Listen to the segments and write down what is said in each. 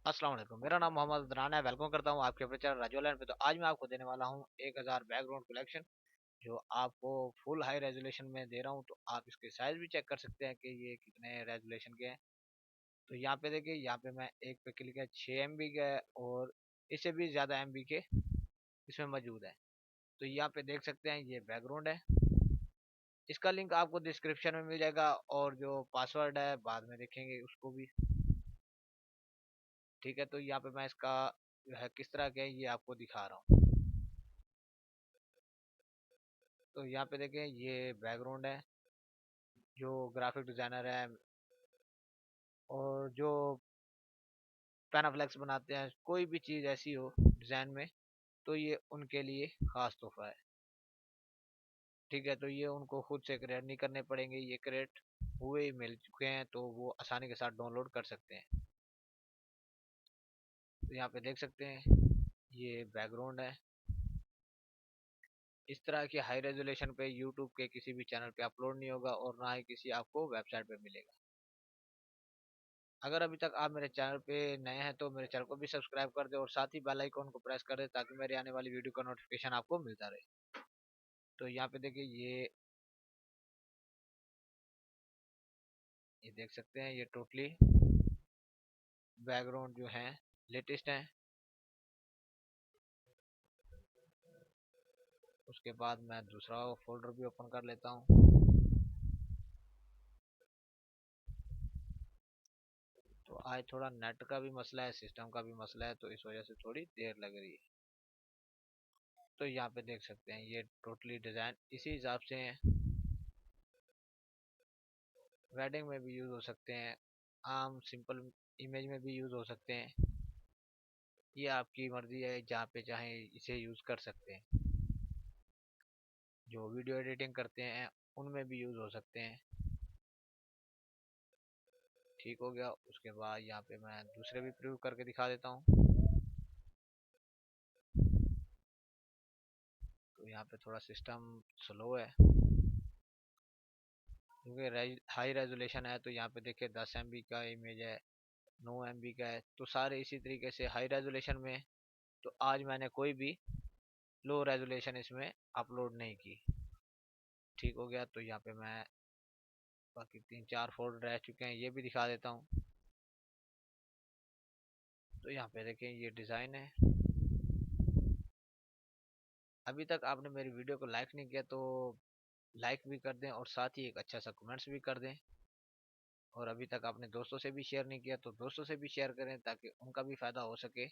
अस्सलाम वालेकुम। मेरा नाम मोहम्मद राना है। वेलकम करता हूँ आपके अपने चैनल राजू लैंड पे। तो आज मैं आपको देने वाला हूँ 1000 बैकग्राउंड कलेक्शन, जो आपको फुल हाई रेजोल्यूशन में दे रहा हूँ। तो आप इसके साइज भी चेक कर सकते हैं कि ये कितने रेजोल्यूशन के हैं। तो यहाँ पे देखिए, यहाँ पे मैं एक पे क्लिक है 6 MB का है और इससे भी ज़्यादा MB के इसमें मौजूद है। तो यहाँ पे देख सकते हैं ये बैकग्राउंड है। इसका लिंक आपको डिस्क्रिप्शन में मिल जाएगा और जो पासवर्ड है बाद में देखेंगे उसको भी। ठीक है, तो यहाँ पे मैं इसका जो है किस तरह के ये आपको दिखा रहा हूँ। तो यहाँ पे देखें ये बैकग्राउंड है, जो ग्राफिक डिजाइनर है और जो पैनाफ्लेक्स बनाते हैं, कोई भी चीज़ ऐसी हो डिज़ाइन में तो ये उनके लिए खास तोहफा है। ठीक है, तो ये उनको खुद से क्रिएट नहीं करने पड़ेंगे, ये क्रिएट हुए ही मिल चुके हैं तो वो आसानी के साथ डाउनलोड कर सकते हैं। तो यहाँ पे देख सकते हैं ये बैकग्राउंड है। इस तरह की हाई रेजोल्यूशन पे यूट्यूब के किसी भी चैनल पे अपलोड नहीं होगा और ना ही किसी आपको वेबसाइट पे मिलेगा। अगर अभी तक आप मेरे चैनल पे नए हैं तो मेरे चैनल को भी सब्सक्राइब कर दे और साथ ही बेल आइकन को प्रेस कर दे ताकि मेरी आने वाली वीडियो का नोटिफिकेशन आपको मिलता रहे। तो यहाँ पे देखिए ये देख सकते हैं ये टोटली बैकग्राउंड जो है लेटेस्ट है। उसके बाद मैं दूसरा फोल्डर भी ओपन कर लेता हूँ। तो आज थोड़ा नेट का भी मसला है, सिस्टम का भी मसला है, तो इस वजह से थोड़ी देर लग रही है। तो यहाँ पे देख सकते हैं ये टोटली डिज़ाइन इसी हिसाब से है। वेडिंग में भी यूज़ हो सकते हैं, आम सिंपल इमेज में भी यूज़ हो सकते हैं। ये आपकी मर्जी है, जहाँ पे चाहें इसे यूज़ कर सकते हैं। जो वीडियो एडिटिंग करते हैं उनमें भी यूज़ हो सकते हैं। ठीक हो गया। उसके बाद यहाँ पे मैं दूसरे भी प्रयोग करके दिखा देता हूँ। तो यहाँ पे थोड़ा सिस्टम स्लो है क्योंकि हाई रेजोल्यूशन है। तो यहाँ पे देखिए 10 MB का इमेज है, 9 MB का है, तो सारे इसी तरीके से हाई रेजोल्यूशन में। तो आज मैंने कोई भी लो रेजोल्यूशन इसमें अपलोड नहीं की। ठीक हो गया। तो यहाँ पे मैं बाकी 3-4 फोल्डर रह चुके हैं ये भी दिखा देता हूँ। तो यहाँ पे देखें ये डिज़ाइन है। अभी तक आपने मेरी वीडियो को लाइक नहीं किया तो लाइक भी कर दें और साथ ही एक अच्छा सा कमेंट्स भी कर दें। और अभी तक आपने दोस्तों से भी शेयर नहीं किया तो दोस्तों से भी शेयर करें ताकि उनका भी फायदा हो सके।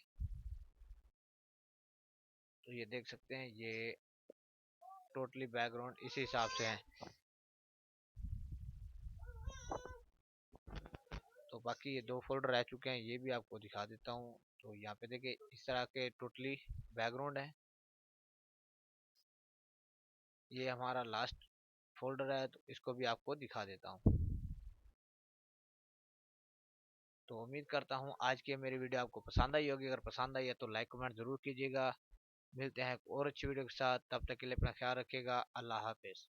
तो ये देख सकते हैं ये टोटली बैकग्राउंड इसी हिसाब से है। तो बाकी ये 2 फोल्डर रह चुके हैं ये भी आपको दिखा देता हूँ। तो यहाँ पे देखिए इस तरह के टोटली बैकग्राउंड है। ये हमारा लास्ट फोल्डर है तो इसको भी आपको दिखा देता हूँ। तो उम्मीद करता हूँ आज की मेरी वीडियो आपको पसंद आई होगी। अगर पसंद आई है तो लाइक कमेंट जरूर कीजिएगा। मिलते हैं और अच्छी वीडियो के साथ, तब तक के लिए अपना ख्याल रखिएगा। अल्लाह हाफिज।